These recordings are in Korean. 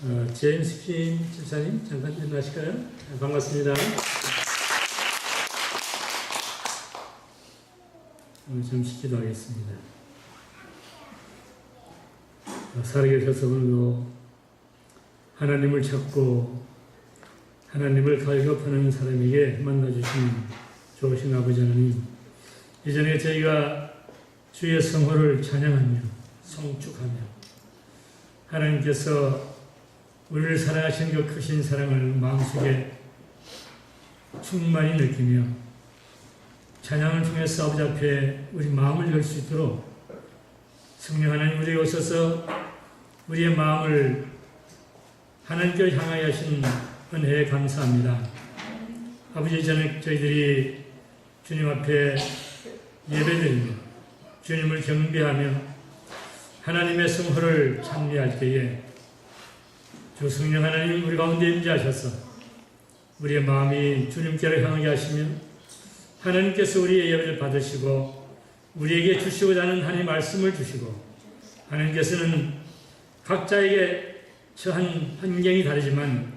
제임스 킴 집사님 잠깐 일어나실까요? 반갑습니다. 오늘 잠시 기도하겠습니다. 살아계셔서 오늘도 하나님을 찾고 하나님을 갈급하는 사람에게 만나주신 좋으신 아버지 하나님, 이전에 저희가 주의 성호를 찬양하며 송축하며 하나님께서 우리를 사랑하신 그 크신 사랑을 마음속에 충만히 느끼며 찬양을 통해서 아버지 앞에 우리 마음을 열 수 있도록 성령 하나님 우리에게 오셔서 우리의 마음을 하나님께 향하여 하신 은혜에 감사합니다. 아버지, 이전에 저희들이 주님 앞에 예배드리며 주님을 경배하며 하나님의 성호를 찬미할 때에 주 성령 하나님 우리 가운데 임재하셔서 우리의 마음이 주님께로 향하게 하시며 하나님께서 우리의 예배를 받으시고 우리에게 주시고자 하는 하나님의 말씀을 주시고, 하나님께서는 각자에게 처한 환경이 다르지만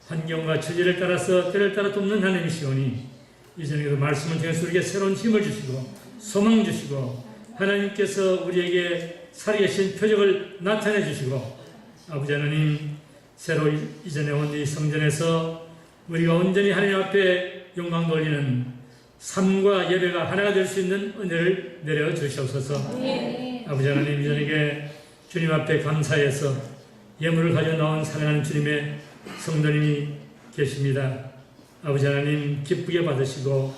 환경과 처지를 따라서 때를 따라 돕는 하나님이시오니 이전에도 말씀을 통해서 우리에게 새로운 힘을 주시고 소망 주시고 하나님께서 우리에게 살아계신 표적을 나타내 주시고, 아버지 하나님, 새로 이전에 온 이 성전에서 우리가 온전히 하나님 앞에 영광 돌리는 삶과 예배가 하나가 될 수 있는 은혜를 내려 주시옵소서. 네. 아버지 하나님, 이전에게 주님 앞에 감사해서 예물을 가져 나온 사랑하는 주님의 성도님이 계십니다. 아버지 하나님, 기쁘게 받으시고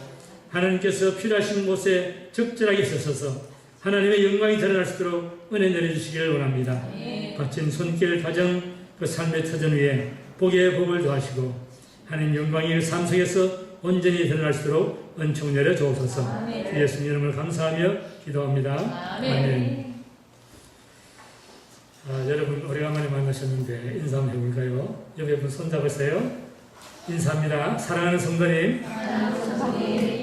하나님께서 필요하신 곳에 적절하게 서셔서 하나님의 영광이 드러날 수 있도록 은혜 내려주시기를 원합니다. 네. 바친 손길 가정 그 삶의 터전 위에 복의 복을 더하시고 하나님 영광이 그 삶 속에서 온전히 드러날 수 있도록 은총 내려 주옵소서. 예수님 이름을 감사하며 기도합니다. 아멘. 여러분 오래간만에 만나셨는데 인사 한번 해볼까요? 옆에 분 손잡으세요. 인사합니다. 사랑하는 성도님,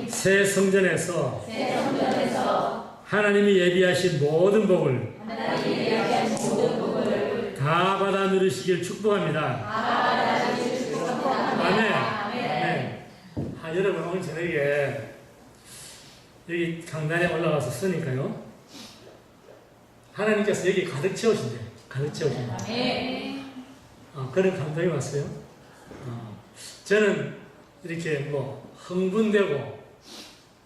새 성전에서 하나님이 예비하신 모든 복을 다 받아 누리시길 축복합니다. 아멘. 여러분, 오늘 저녁에 여기 강단에 올라가서 쓰니까요, 하나님께서 여기 가득 채우신대요. 가득 채우신대요. 그런 감동이 왔어요. 저는 이렇게 흥분되고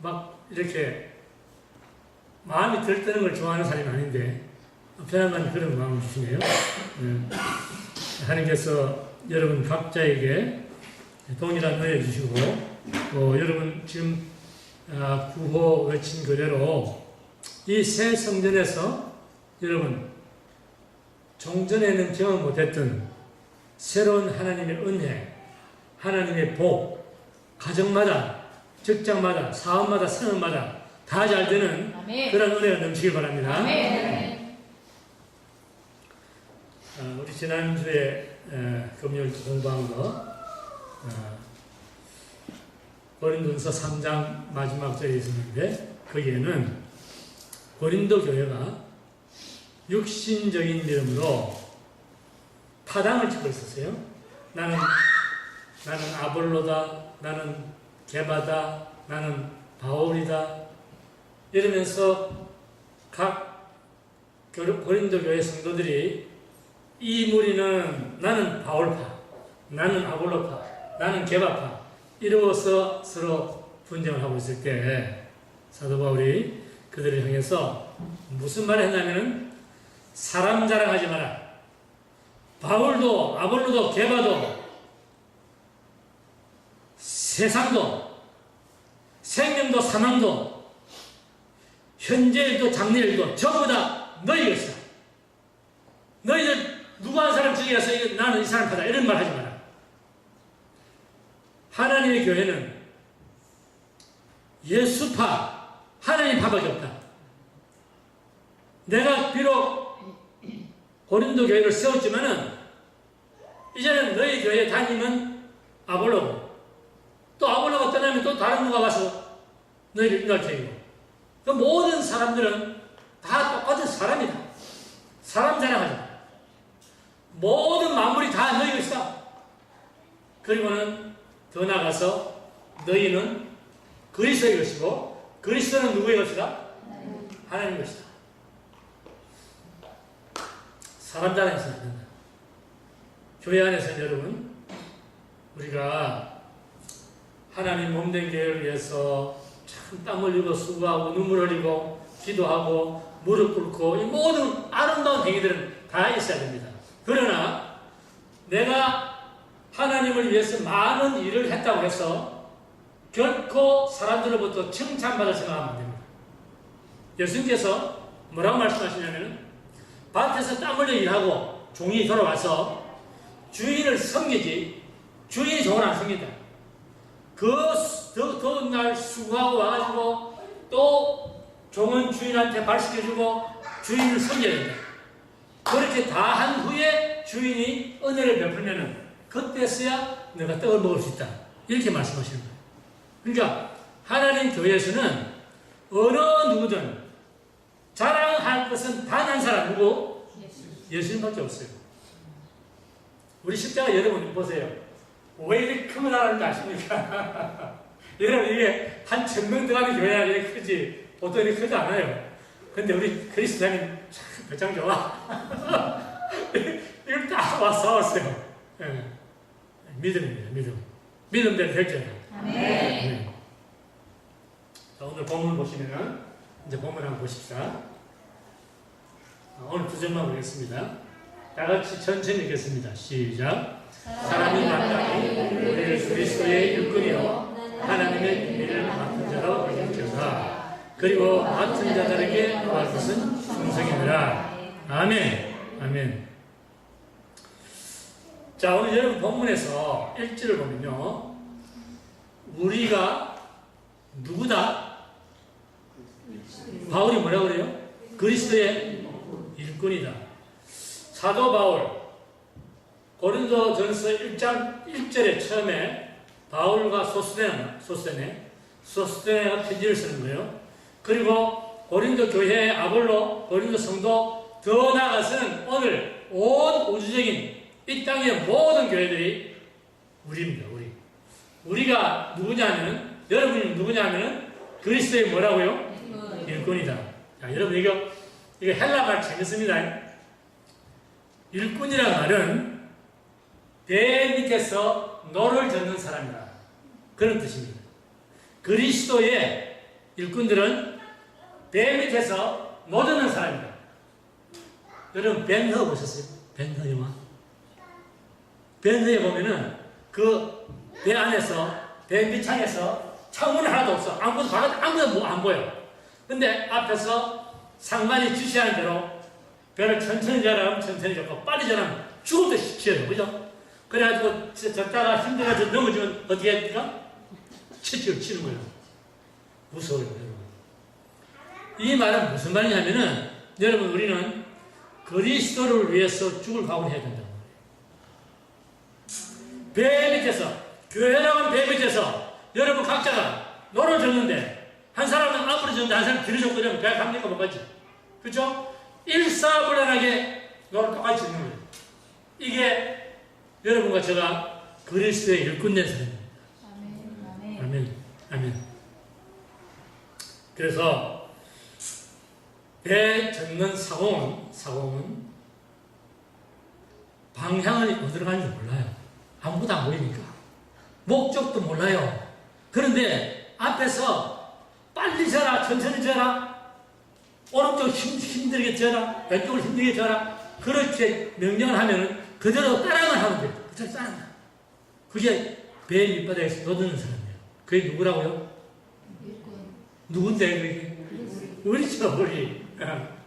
막 이렇게 마음이 들뜨는 걸 좋아하는 사람이 아닌데 편안한 그런 마음을 주시네요. 하나님께서 여러분 각자에게 동일한 은혜 주시고, 여러분 지금 구호 외친 그대로 이 새 성전에서 여러분 종전에는 경험 못했던 새로운 하나님의 은혜, 하나님의 복, 가정마다, 직장마다, 사업마다, 생업마다 다 잘 되는 그런 은혜가 넘치길 바랍니다. 우리 지난주에 금요일 공부한 거 고린도전서 3장 마지막 절에 있었는데, 거기에는 고린도 교회가 육신적인 믿음으로 타당을 치고 있었어요. 나는 아볼로다, 나는 게바다, 나는 바울이다, 이러면서 각 고린도 교회 성도들이 이 무리는 나는 바울파, 나는 아볼로파, 나는 게바파 이루어서 서로 분쟁을 하고 있을 때 사도 바울이 그들을 향해서 무슨 말을 했냐면은, 사람 자랑하지 마라. 바울도 아볼로도 게바도 세상도 생명도 사망도 현재일도 장래일도 전부 다 너희 것이다. 너희들 누구 한 사람 중에서 나는 이 사람 파다 이런 말 하지 마라. 하나님의 교회는 예수파, 하나님 파밖에 없다. 내가 비록 고린도 교회를 세웠지만은 이제는 너희 교회 담임은 아볼로고, 또 아볼로가 떠나면 또 다른 누가 와서 너희를 인도할 테이고, 그 모든 사람들은 다 똑같은 사람이다. 사람 자랑하지 마. 모든 만물이 다 너희 것이다. 그리고는 더 나아가서 너희는 그리스도의 것이고 그리스도는 누구의 것이다? 하나님의 것이다. 사람 자랑해서는 안 된다. 교회 안에서는 여러분, 우리가 하나님 몸된 교회를 위해서 참 땀 흘리고 수고하고 눈물 흘리고 기도하고 무릎 꿇고 이 모든 아름다운 행위들은 다 있어야 됩니다. 그러나 내가 하나님을 위해서 많은 일을 했다고 해서 결코 사람들로부터 칭찬받을 생각하면 안 됩니다. 예수님께서 뭐라고 말씀하시냐면 밭에서 땀 흘려 일하고 종이 돌아와서 주인을 섬기지 주인이 종을 안 섬긴다. 더 더운 날 수고하고 와가지고 또 종은 주인한테 발 씻겨주고 주인을 섬겨야 된다. 그렇게 다 한 후에 주인이 은혜를 베풀면은 그때서야 내가 떡을 먹을 수 있다. 이렇게 말씀하시는 거예요. 그러니까 하나님 교회에서는 어느 누구든 자랑할 것은 단 한 사람 누구? 예수님밖에 없어요. 우리 십자가 여러분 보세요. 왜 이렇게 크구나 거 아십니까? 여러분 이게 한 1000명 들어가는 교회가 이렇게 크지 보통 이렇게 크지 않아요. 근데 우리 그리스도인은 참 배짱 좋아. 이걸 다 와서 싸웠어요. 네. 믿음입니다. 믿음대로 될잖아요. 네. 자, 오늘 본문 보시면은 이제 본문 한번 보십시다. 오늘 2절만 보겠습니다. 다 같이 천천히 읽겠습니다. 시작. 사람이 마땅히 우리를 그리스도의 일꾼이요 하나님의 비밀을 맡은 자로 여겨라. 그리고 맡은 자들에게 구할 것은 충성이니라. 아멘. 아멘. 자, 오늘 여러분 본문에서 1절을 보면요, 우리가 누구다? 바울이 뭐라고 그래요? 그리스도의 일꾼이다. 사도 바울 고린도전서 1장 1절에 처음에 바울과 소스데네가 편지를 쓰는 거예요. 그리고 고린도 교회 아볼로, 고린도 성도, 더 나아가서는 오늘 온 우주적인 이 땅의 모든 교회들이 우리입니다. 우리가 누구냐면, 여러분이 누구냐면 그리스도의 뭐라고요? 일꾼이다. 자, 여러분 이거 헬라 말 재밌습니다. 일꾼이라는 말은 배 밑에서 노를 젓는 사람이다. 그런 뜻입니다. 그리스도의 일꾼들은 배 밑에서 노 젓는 사람이다. 여러분 벤허 보셨어요? 벤허 영화? 벤허에 보면은 그 배 안에서, 배 밑창에서 창문이 하나도 없어. 아무도 안 보여. 근데 앞에서 상관이 지시하는 대로 배를 천천히 저라면 천천히 젓고 빨리 저라면 죽을 듯이 치어요. 그죠? 그래가지고 젓다가 힘들어가지고 넘어지면 어떻게 합니까? 치는 거예요. 무서워요, 여러분. 이 말은 무슨 말이냐면은, 여러분, 우리는 그리스도를 위해서 죽을 각오를 해야 된다고. 배 밑에서, 교회라고 하는 배 밑에서 여러분 각자가 노를 젓는데, 한 사람은 앞으로 젓는데 한 사람은 뒤로 젓고 이러면 배가 갑니까? 못 가지. 그렇죠? 일사불란하게 노를 똑같이 젓는 거예요. 이게 여러분과 제가 그리스도의 일꾼된 사람입니다. 아멘. 아멘. 그래서 배 젓는 사공은 방향을 어디로 가는지 몰라요. 아무것도 안 보이니까. 목적도 몰라요. 그런데 앞에서 빨리 져라, 천천히 져라, 오른쪽 힘들게 져라, 왼쪽을 힘들게 져라, 그렇게 명령을 하면 그대로 따라만 하면 돼요. 그대로 따라만. 그게 배 밑바닥에서 노드는 사람이에요. 그게 누구라고요? 누군데 그게? 우리죠,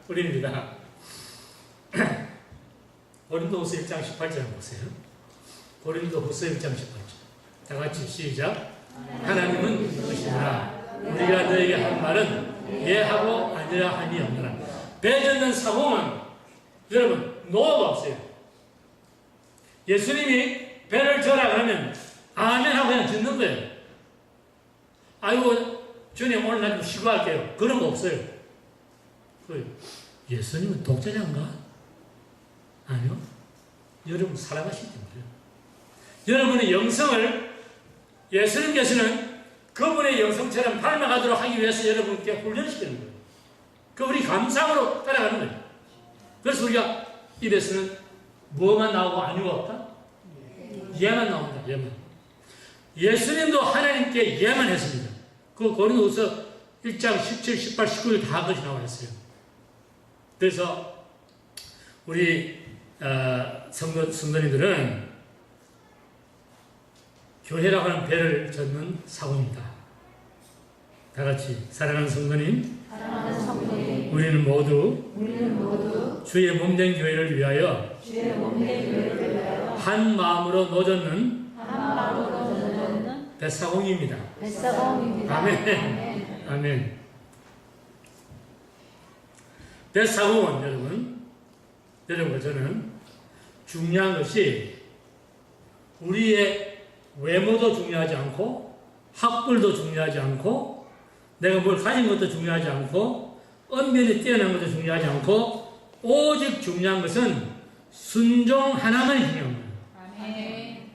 우리입니다. 고린도후서 1장 18절 보세요. 고린도후서 1장 18절. 다 같이 시작. 하나님은 누구시나 우리가 너에게 한 말은 예하고 아니라 함이 없느라. 배 젓는 사공은 여러분 노가 없어요. 예수님이 배를 져라 그러면 아멘 하고 그냥 젓는 거예요. 아이고 주님 오늘 나 좀 쉬고 할게요. 그런 거 없어요. 예수님은 독재자인가? 아니요. 여러분 사랑하시기 때문에. 여러분의 영성을 예수님께서는 그분의 영성처럼 닮아가도록 하기 위해서 여러분께 훈련시키는 거예요. 그 우리 감상으로 따라가는 거예요. 그래서 우리가 입에서는 뭐만 나오고 아니가 없다? 예만 나온다. 예만. 예수님도 하나님께 예만 했습니다. 그 고린도후서 1장 17, 18, 19절 다 그것이 나와 있어요. 그래서 우리 성도님들은 교회라고 하는 배를 젓는 사고입니다. 다 같이 사랑하는 성도님, 우리는 모두 주의 몸된 교회를 위하여 한 마음으로 노젓는 뱃사공입니다. 아멘. 아멘. 뱃사공은 여러분과 저는 중요한 것이 우리의 외모도 중요하지 않고 학벌도 중요하지 않고 내가 뭘 가진 것도 중요하지 않고 언변이 뛰어난 것도 중요하지 않고 오직 중요한 것은 순종 하나만이 중요한 거예요. 아멘.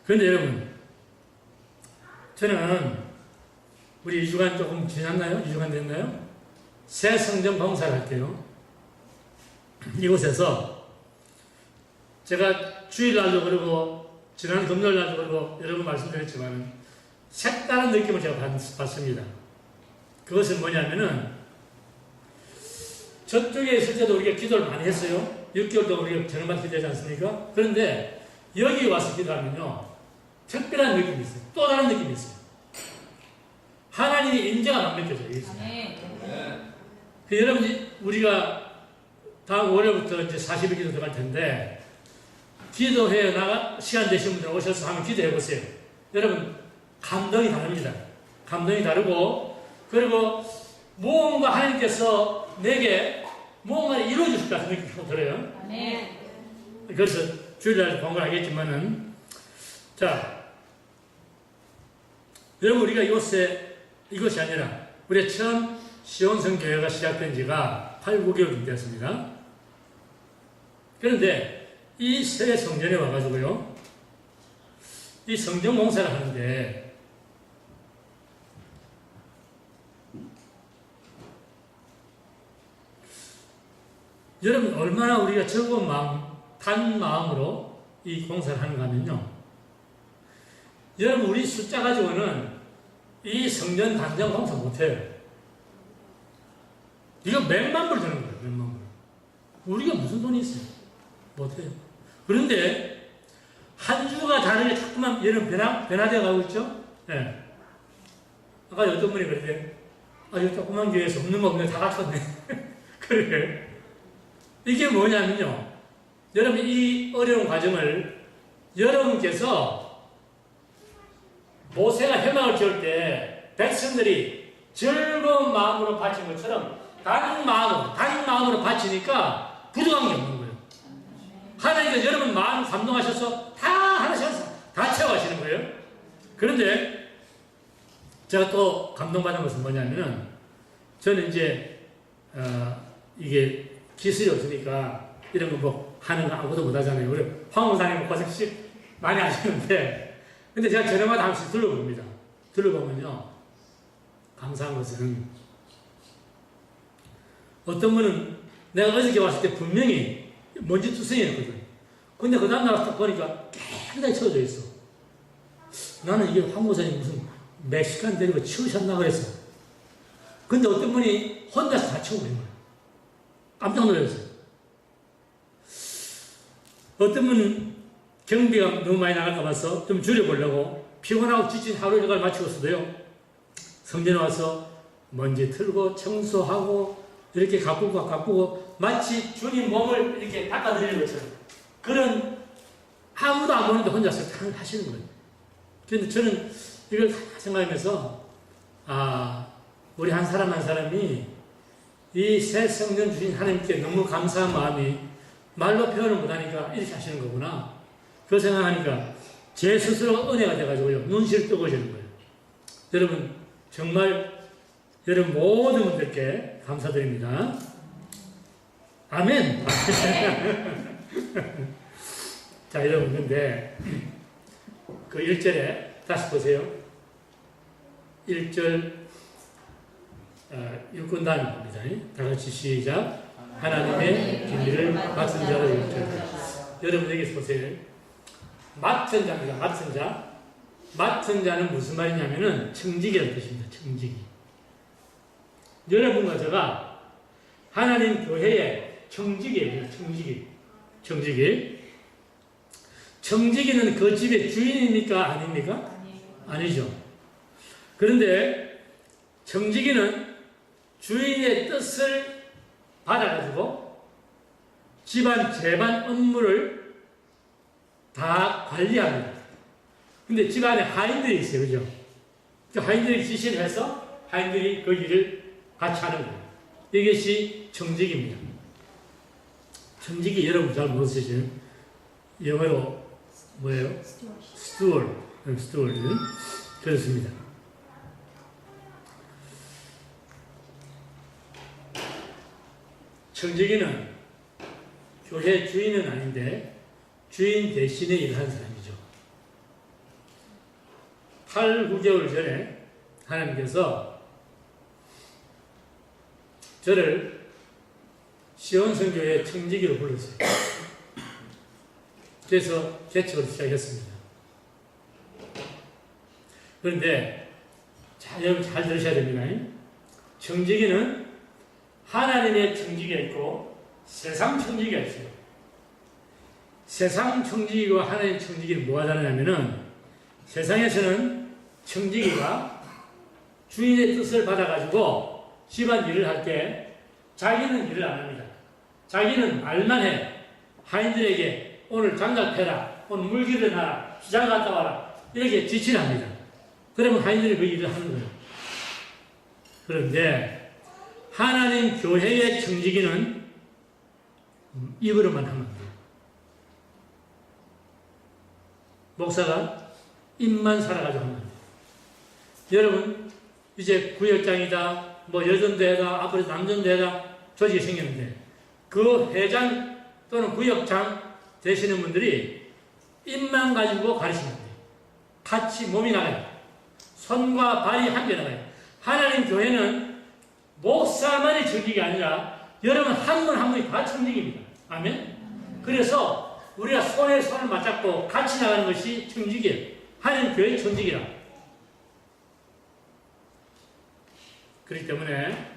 그런데 여러분, 저는 우리 2주간 조금 지났나요? 2주간 됐나요? 새 성전 봉사를 할게요. 이곳에서 제가 주일날도 그러고 지난 금요일날도 그러고 여러 번 말씀드렸지만 색다른 느낌을 제가 받습니다. 그것은 뭐냐면은 저쪽에 있을 때도 우리가 기도를 많이 했어요. 6개월 동안 우리가 저녁만 기도하지 않습니까? 그런데 여기 와서 기도하면요 특별한 느낌이 있어요. 또 다른 느낌이 있어요. 하나님의 인자가 막 느껴져요. 그 여러분, 우리가 다음 월요일부터 이제 40일 기도 들어갈 텐데 기도회 시간 되신 분들 오셔서 한번 기도해 보세요. 여러분, 감동이 다릅니다. 감동이 다르고, 그리고 무언가 하나님께서 내게 무언가를 이루어주실 것 같은 느낌이 들어요. 아멘. 그래서 주일날 공부를 하겠지만은, 자, 여러분, 우리가 이것이 아니라, 우리 처음 시온성교회가 시작된 지가 8, 9개월 됐습니다. 그런데, 이 새 성전에 와가지고요, 이 성전 공사를 하는데, 여러분, 얼마나 우리가 즐거운 마음, 단 마음으로 이 공사를 하는가 하면요, 여러분, 우리 숫자 가지고는 이 성전 단장 공사 못해요. 이거 몇만 불 드는 거예요, 몇만 불. 우리가 무슨 돈이 있어요? 못해요. 그런데 한 주가 다르게 자꾸만 얘는 변화되어 가고 있죠? 네. 아까 어떤 분이 그러대. 이 조그만 교회에서 없는 거 없네. 다 갖췄네. 그래. 이게 뭐냐면요. 여러분, 이 어려운 과정을 여러분께서 모세가 회막을 지을 때 백성들이 즐거운 마음으로 바친 것처럼 다른 마음으로 바치니까 부족한 게 없는 거예요. 하나님께서 여러분 마음 감동하셔서 다 하나씩 다 채워가시는 거예요. 그런데 제가 또 감동받은 것은 뭐냐면은 저는 이제 이게 기술이 없으니까 이런 거 뭐 하는 거 아무도 못 하잖아요. 우리 황 목사님 고생씩 많이 하시는데 근데 제가 저녁마다 한 번씩 둘러봅니다. 둘러보면요 감사한 것은 어떤 분은 내가 어저께 왔을 때 분명히 먼지 투성이었거든. 근데 그 다음날 딱 보니까 깨끗하게 채워져 있어. 나는 이게 황 목사님 무슨 멕시칸 데리고 치우셨나 그랬어. 근데 어떤 분이 혼자서 다 치워버린 거야. 깜짝 놀랐어요. 어떤 분은 경비가 너무 많이 나갈까 봐서 좀 줄여보려고 피곤하고 지친 하루 일과를 마치고서도요 성전에 와서 먼지 틀고 청소하고 이렇게 가꾸고 마치 주님 몸을 이렇게 닦아드리는 것처럼 그런 아무도 안 보는데 혼자서 다 하시는 거예요. 그런데 저는 이걸 생각하면서 우리 한 사람 한 사람이 이 새 성전 주신 하나님께 너무 감사한 마음이 말로 표현을 못하니까 이렇게 하시는 거구나. 그거 생각하니까 제 스스로가 은혜가 돼가지고요 눈시를 뜨거워지는 거예요. 여러분 정말 여러분 모든 분들께 감사드립니다. 아멘. 자, 여러분, 근데 그 1절에 다시 보세요. 1절 일꾼단이 봅니다. 다 같이 시작. 하나님의 비밀을 맡은 자로 1절. 여러분 여기서 보세요. 맡은 자입니다. 맡은 자. 맡은 자는 무슨 말이냐면은 청지기라는 뜻입니다. 청지기. 여러분과 제가 하나님 교회의 청지기예요. 청지기. 청지기. 청지기는 그 집의 주인입니까? 아닙니까? 아니죠. 그런데 청지기는 주인의 뜻을 받아가지고 집안 재반 업무를 다 관리합니다. 근데 집안에 하인들이 있어요. 그죠? 그 하인들이 지시를 해서 하인들이 그 일을 같이 하는 거예요. 이것이 청지기입니다. 청지기 여러분 잘 모르시죠? 영어로 뭐예요? 스튜어드. 그렇습니다. 청지기는 교회 주인은 아닌데 주인 대신에 일하는 사람이죠. 8, 9개월 전에 하나님께서 저를 시온성교회 청지기로 불렀어요. 그래서 개척을 시작했습니다. 그런데 여러분 잘 들으셔야 됩니다. 청지기는 하나님의 청지기가 있고 세상 청지기가 있어요. 세상 청지기와 하나님의 청지기는 뭐가 다르냐면은 세상에서는 청지기가 주인의 뜻을 받아가지고 집안 일을 할 때 자기는 일을 안 합니다. 자기는 말만 해. 하인들에게 오늘 장작해라, 오늘 물 길어놔라, 시장 갔다 와라 이렇게 지시를 합니다. 그러면 하인들이 그 일을 하는 거예요. 그런데 하나님 교회의 청지기는 입으로만 하면 돼요. 목사가 입만 살아가지고 하면 돼요. 여러분 이제 구역장이다, 뭐 여전대회다, 앞으로 남전대회다 조직이 생겼는데 그 회장 또는 구역장 되시는 분들이 입만 가지고 가르치면 돼요. 같이 몸이 나가요. 손과 발이 함께 나가요. 하나님 교회는 목사만의 청지기가 아니라 여러분 한 분 한 분이 다 청지기입니다. 아멘? 그래서 우리가 손에 손을 맞잡고 같이 나가는 것이 청지기예요. 하나님 교회의 청지기라. 그렇기 때문에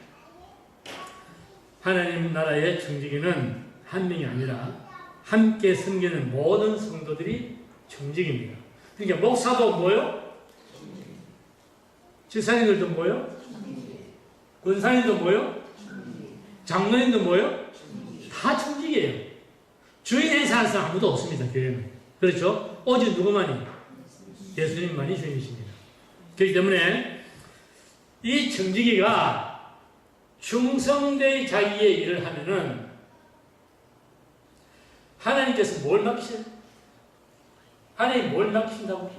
하나님 나라의 청지기는 한 명이 아니라 함께 섬기는 모든 성도들이 청지기입니다. 그러니까 목사도 뭐요? 지사님들도 뭐요? 군사님도 뭐요? 장로님도 뭐요? 다 청지기예요. 주인 행사하는 사람 아무도 없습니다. 교회는. 그렇죠? 오직 누구만이? 예수님만이 주인이십니다. 그렇기 때문에 이 청지기가 충성되이 자기의 일을 하면은 하나님께서 뭘 맡기셔요? 하나님 뭘 맡기신다고?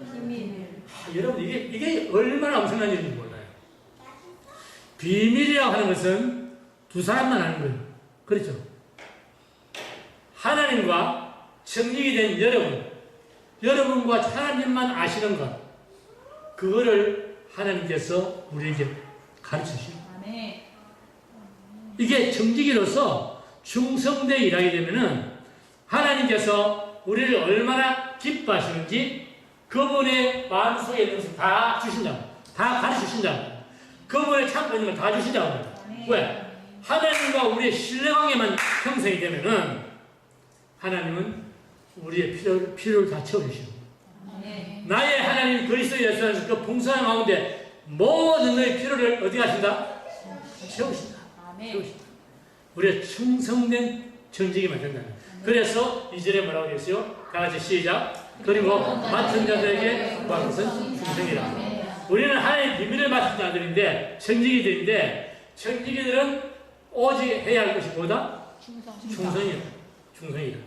여러분 이게 얼마나 엄청난 일인지 몰라요. 비밀이라고 하는 것은 두 사람만 아는 거예요. 그렇죠? 하나님과 청지기 된 여러분과 하나님만 아시는 것, 그거를 하나님께서 우리에게 가르치시고 이게 청지기로서 충성되어 일하게 되면은 하나님께서 우리를 얼마나 기뻐하시는지 그분의 마음속에 있는 것을 다 주신다고, 다 가르치신다고, 그분의 참고 있는 걸 다 주신다고. 왜? 하나님과 우리의 신뢰관계만 형성이 되면은 하나님은 우리의 필요를 다 채워주시고 나의 하나님 그리스도 예수 안에서 그 풍성한 가운데 모든 너의 필요를 어디 가신다? 채우신다. 채우신다. 우리가 충성된 청지기만 된다. 그래서 2절에 뭐라고 되어 있어요? 다 같이 시작. 그리고 맡은 자들에게 구한 것은 충성이라. 우리는 하나님의 비밀을 맡은 자들인데 청지기들인데 청지기들은 오직 해야 할 것이 뭐다? 충성이다. 충성이다.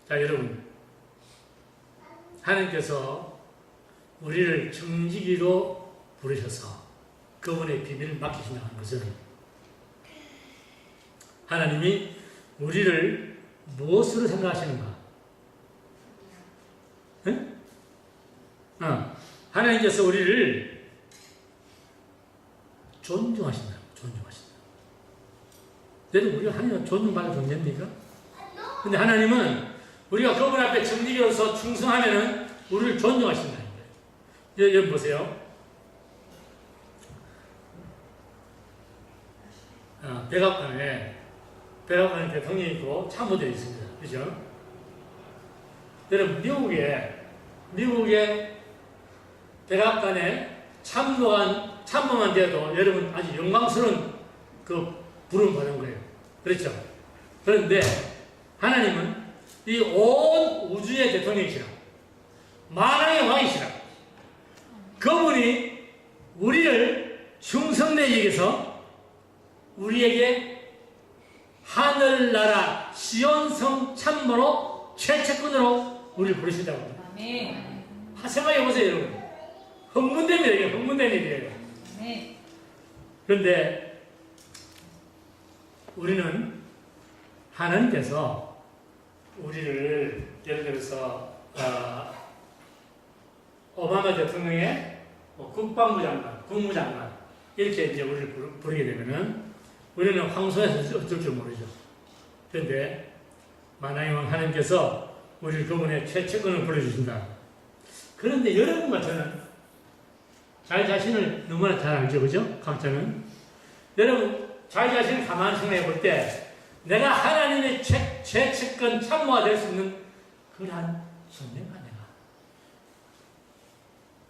자, 여러분, 하나님께서 우리를 청지기로 부르셔서 그분의 비밀을 맡기신다는 것은 하나님이 우리를 무엇으로 생각하시는가? 응? 하나님께서 우리를 존중하신다. 존중하신다. 여러분, 우리가 하나님 존중받을 존재입니까? 근데 하나님은 우리가 그분 앞에 정직으로서 충성하면은 우리를 존중하신다. 여러분 보세요. 백악관에 대통령이 있고 참모들이 있습니다. 그죠? 여러분, 미국의 백악관에 참모만 돼도 여러분 아주 영광스러운 그 부름을 받은 거예요. 그렇죠? 그런데 하나님은 이 온 우주의 대통령이시라, 만왕의 왕이시라, 그분이 우리를 충성내에게서 우리에게 하늘나라 시온성 참모로 최측근으로 우리를 부르신다고 합니다. 아멘. 생각해보세요, 여러분. 흥분됩니다. 이게 흥분된 일이에요. 아멘. 그런데 우리는 하나님께서 우리를 예를 들어서 오바마 대통령의 국방부 장관, 국무장관 이렇게 이제 우리를 부르게 되면은 우리는 황소에서 어쩔 줄 모르죠. 그런데 만왕의 왕 하나님께서 우리를 그분의 최측근을 불러주신다. 그런데 여러분과 저는 자기 자신을 너무나 잘 알죠, 그죠? 각자는. 여러분, 자기 자신을 가만히 생각해 볼 때 내가 하나님의 최측근 참모가 될 수 있는 그러한 존재가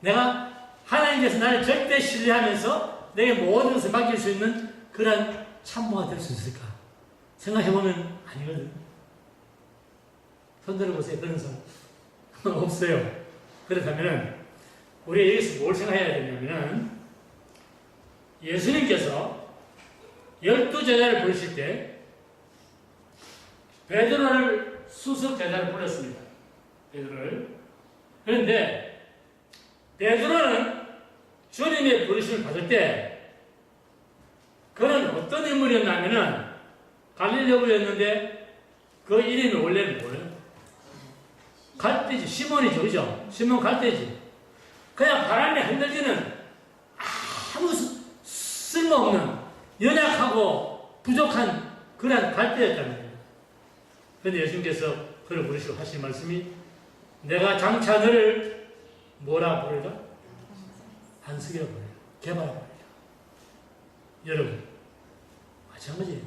내가 하나님께서 나를 절대 신뢰하면서 내게 모든 것을 맡길 수 있는 그러한 참모가 될 수 있을까? 생각해보면 아니거든. 손 들어보세요. 그런 사람 없어요. 그렇다면 우리 여기서 뭘 생각해야 되냐면 예수님께서 12제자를 부르실 때 베드로를 수석 제자를 불렀습니다. 베드로를. 그런데 베드로는 주님의 부르심을 받을 때 그는 어떤 인물이었냐면은 갈릴레오였는데 그 이름이 원래는 뭐예요? 갈대지. 시몬이죠. 그죠? 시몬 갈대지. 그냥 바람에 흔들리는 아무 쓸모없는 연약하고 부족한 그런 갈대였다는 거예요. 그런데 예수님께서 그를 부르시고 하신 말씀이 내가 장차 너를 뭐라 부르라? 안식이라 부르라. 개발라 부르라. 여러분, 마찬가지예요.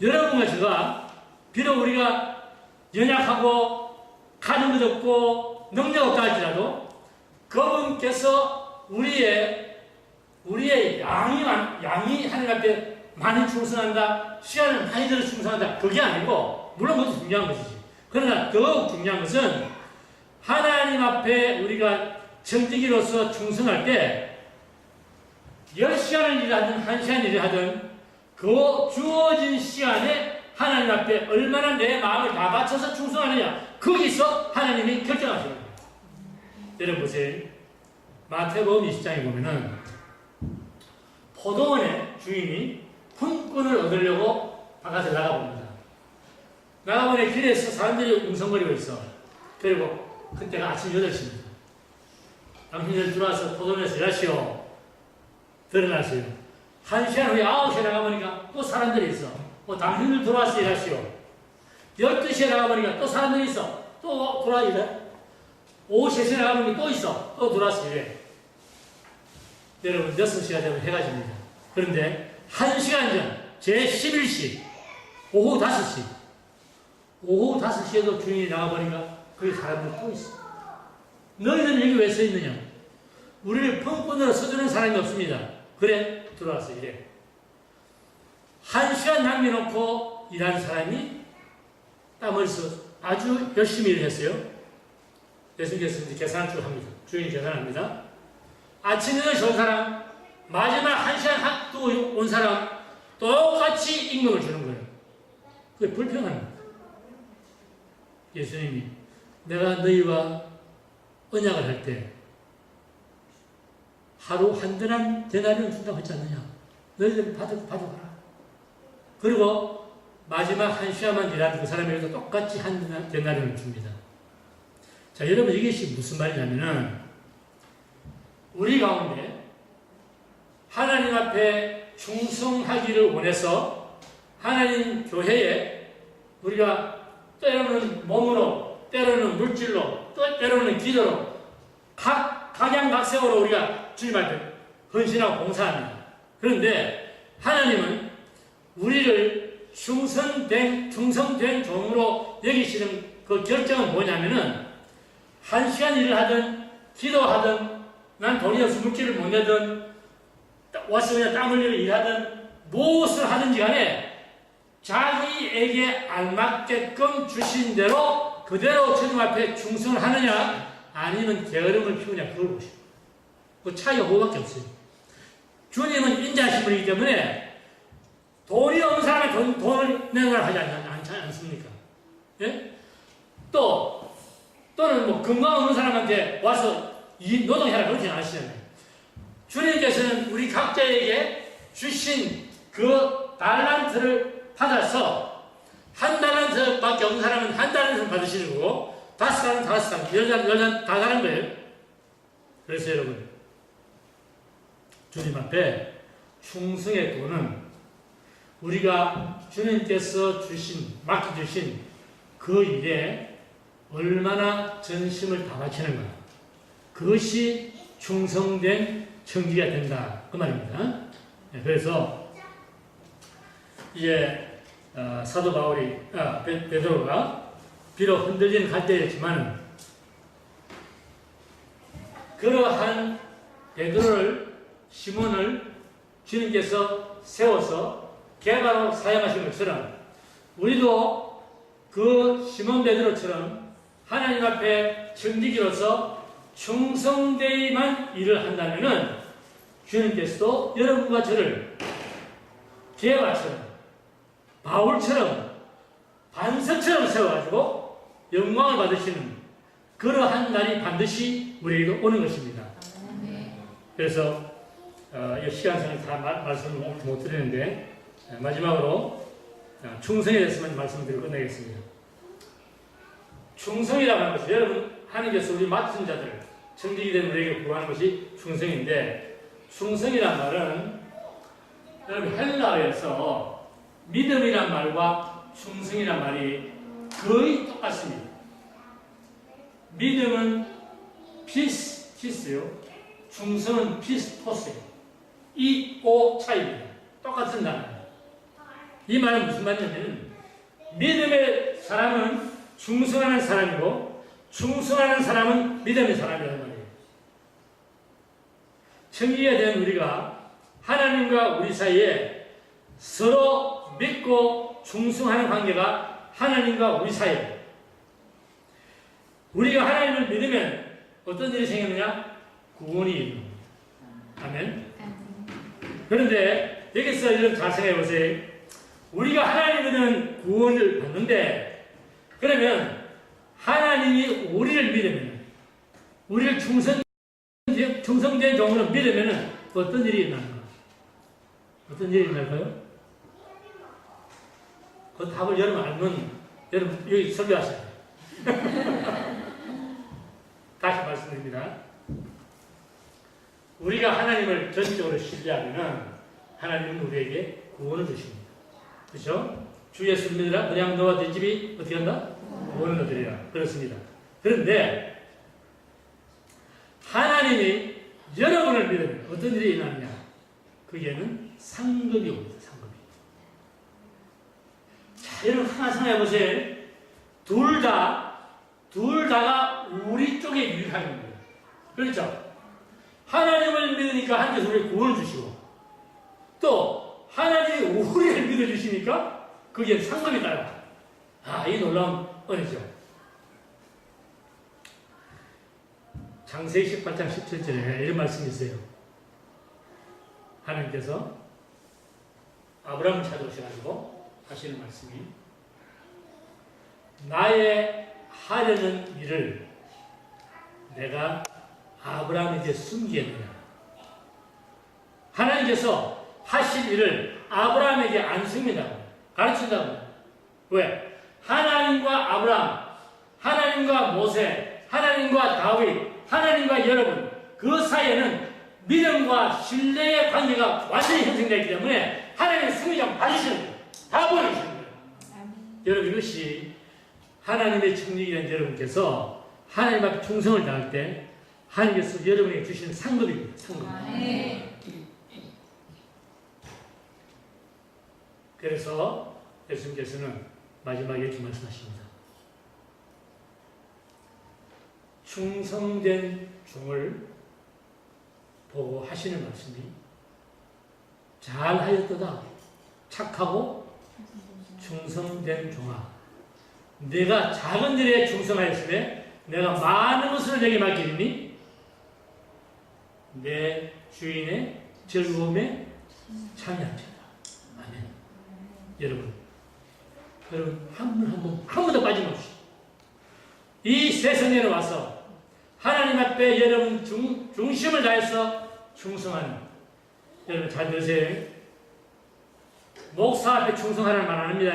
여러분과 제가 비록 우리가 연약하고 가는 것 없고 능력 없다 할지라도 그분께서 우리의 양이 하나님 앞에 많이 충성한다, 시간을 많이 들어 충성한다, 그게 아니고 물론 그것도 중요한 것이지. 그러나 더욱 중요한 것은 하나님 앞에 우리가 정직이로서 충성할 때 10시간을 일하든 1시간 일을 하든 그 주어진 시간에 하나님 앞에 얼마나 내 마음을 다 바쳐서 충성하느냐, 거기서 하나님이 결정하시는 거예요. 여러분 보세요. 마태복음 20장에 보면은 포도원의 주인이 품꾼을 얻으려고 바깥에 나가봅니다. 나가보니 길에서 사람들이 웅성거리고 있어. 그리고 그때가 아침 8시입니다. 당신들 들어와서 포도원에서 일하시오. 드러나시오. 1시간 후에 9시에 나가보니까 또 사람들이 있어. 당신들 들어와서 일하시오. 12시에 나가보니까 또 사람들이 있어. 또 들어와 일해. 오후 3시에 나가보니 또 있어. 또 들어와서 일해. 여러분, 6시가 되면 해가 집니다. 그런데 1시간 전, 제11시, 오후 5시. 오후 5시에도 주인이 나가보니까 거기 사람들이 또 있어. 너희들은 여기 왜 서 있느냐? 우리를 품꾼으로 써주는 사람이 없습니다. 그래, 들어와서 일해. 1시간 남겨놓고 일한 사람이 땀을 써 아주 열심히 일을 했어요. 예수님께서 이제 계산을 쭉 합니다. 주인이 계산합니다. 아침에 온 사람, 마지막 1시간 두고 온 사람, 똑같이 임금을 주는 거예요. 그게 불평합니다. 예수님이 내가 너희와 언약을 할 때 하루 한데나리온 준다고 했지 않느냐? 너희들 받아가라. 그리고 마지막 1시간만 일하는 그 사람에게도 똑같이 한 데나리온을 줍니다. 자, 여러분 이것이 무슨 말이냐면은 우리 가운데 하나님 앞에 충성하기를 원해서 하나님 교회에 우리가 때로는 몸으로, 때로는 물질로, 또 때로는 기도로 각양각색으로 우리가 주님한테 헌신하고 봉사합니다. 그런데 하나님은 우리를 충성된 종으로 여기시는 그 결정은 뭐냐면은 1시간 일을 하든 기도하든 난 돈이 없어 물질을 못 내든 와서 그냥 땀 흘리며 일하든 무엇을 하든지 간에 자기에게 알맞게끔 주신 대로 그대로 주님 앞에 충성을 하느냐 아니면 게으름을 피우냐 그걸 보시고 그 차이가 그거밖에 없어요. 주님은 인자하신 분이기 때문에 돈이 없는 사람이 돈을 내놓으라 하지 않습니까? 예? 또는 뭐 건강 없는 사람한테 와서 노동해라 그러지 않으시잖아요. 주님께서는 우리 각자에게 주신 그 달란트를 받아서 한 달란트밖에 없는 사람은 한 달란트를 받으시는 거고 5달란트 5달란트 10달란트 다 다른 거예요. 그래서 여러분 주님 앞에 충성의 도는 우리가 주님께서 맡겨주신 그 일에 얼마나 전심을 다 바치는가 그것이 충성된 청지가 된다 그 말입니다. 그래서 이제 사도 바울이 베드로가 비록 흔들리는 갈대였지만 그러한 베드로를 시몬을 주님께서 세워서 개바로 사용하신 것처럼 우리도 그 시몬 베드로처럼 하나님 앞에 청지기로서 충성되이만 일을 한다면은 주님께서도 여러분과 저를 개바처럼 바울처럼 반석처럼 세워가지고 영광을 받으시는 그러한 날이 반드시 우리에게도 오는 것입니다. 그래서 이 시간상을 다 말씀을 못 드리는데 마지막으로 충성에 대해서만 말씀드리고 끝내겠습니다. 충성이라고 하는 것이 여러분 하나님께서 우리 맡은 자들 청지기 된 우리에게 구하는 것이 충성인데 충성이란 말은 여러분 헬라어에서 믿음이란 말과 충성이란 말이 거의 똑같습니다. 믿음은 피스요. 충성은 피스토스예요. 이, 오 차이입니다. 똑같은 단어예요. 이 말은 무슨 말이냐면 믿음의 사람은 충성하는 사람이고 충성하는 사람은 믿음의 사람이라는 말이에요. 청지기가 된 우리가 하나님과 우리 사이에 서로 믿고 충성하는 관계가 하나님과 우리 사이예요. 우리가 하나님을 믿으면 어떤 일이 생기느냐? 구원이 있는 아멘. 그런데 여기서 여러분 잘 생각해 보세요. 우리가 하나님은 구원을 받는데 그러면 하나님이 우리를 믿으면 우리를 충성된 종으로 믿으면 어떤 일이 일어나는가? 어떤 일이 일어날까요? 그 답을 여러분 알면 여러분 여기 설교하세요. 다시 말씀드립니다. 우리가 하나님을 전적으로 신뢰하면 하나님은 우리에게 구원을 주십니다. 그렇죠? 주 예수를 믿으라 그냥 너와 네 집이 어떻게 한다? 구원을 얻으리라. 그렇습니다. 그런데 하나님이 여러분을 믿으면 어떤 일이 일어나느냐? 그게는 상급이 옵니다. 상급이. 자, 여러분 하나 생각해 보세요. 둘 다가 우리 쪽에 유익한 겁니다. 그렇죠? 하나님을 믿으니까 하나님께서 우리에게 구원을 주시고 또 하나님이 우리를 믿어주시니까 그게 상급이 따라. 이 놀라운 은혜죠. 창세기 18장 17절에 이런 말씀이 있어요. 하나님께서 아브라함을 찾아오셔가지고 하시는 말씀이 나의 하려는 일을 내가 아브라함에게 숨기겠느냐. 하나님께서 하실 일을 아브라함에게 안 숨긴다고 가르친다고 왜? 하나님과 아브라함, 하나님과 모세, 하나님과 다윗, 하나님과 여러분, 그 사이에는 믿음과 신뢰의 관계가 완전히 형성되기 때문에 하나님의 승리장 받으시는 거예요. 다 보여주시는 거예요. 여러분, 이것이 하나님의 청지기된 여러분께서 하나님 앞에 충성을 다할 때 하나님께서 여러분에게 주시는 상급입니다. 상급. 그래서 예수님께서는 마지막에 이렇게 말씀하십니다. 충성된 종을 보고 하시는 말씀이 잘하였도다. 착하고 충성된 종아. 내가 작은 일에 충성하였으며 내가 많은 것을 내게 맡기리니 내 주인의 즐거움에 참여할지어다. 아멘. 여러분 한 번도 빠짐없이 이 세상에 와서 하나님 앞에 여러분 중심을 다해서 충성하는, 여러분 잘 들으세요. 목사 앞에 충성하라는 말 안 합니다.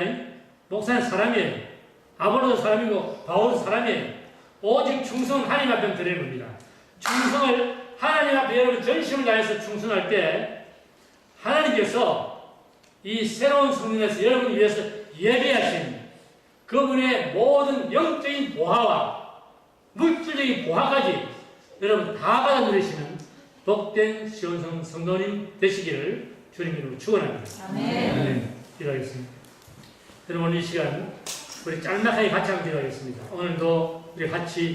목사는 사람이에요. 아볼로도 사람이고 바울도 사람이에요. 오직 충성은 하나님 앞에 드리는 겁니다. 충성을 하나님 앞에 여러분 전심을 다해서 충성할 때 하나님께서 이 새로운 성령에서 여러분을 위해서 예배하신 그분의 모든 영적인 보화와 물질적인 보화까지 여러분 다 받아 누리시는 복된 시온성 성도님 되시기를 주님 이름으로 축원합니다. 아멘. 기도하겠습니다. 여러분 오늘 이 시간 우리 짤막하게 같이 한번 기도하겠습니다. 오늘도 우리 같이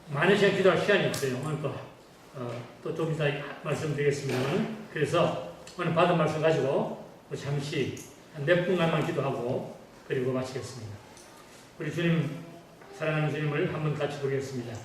많은 시간 기도할 시간이 없어요. 오늘 또 좀 이따 말씀드리겠습니다만, 그래서 오늘 받은 말씀 가지고 잠시 한 몇 분간만 기도하고 그리고 마치겠습니다. 우리 주님, 사랑하는 주님을 한번 같이 보겠습니다.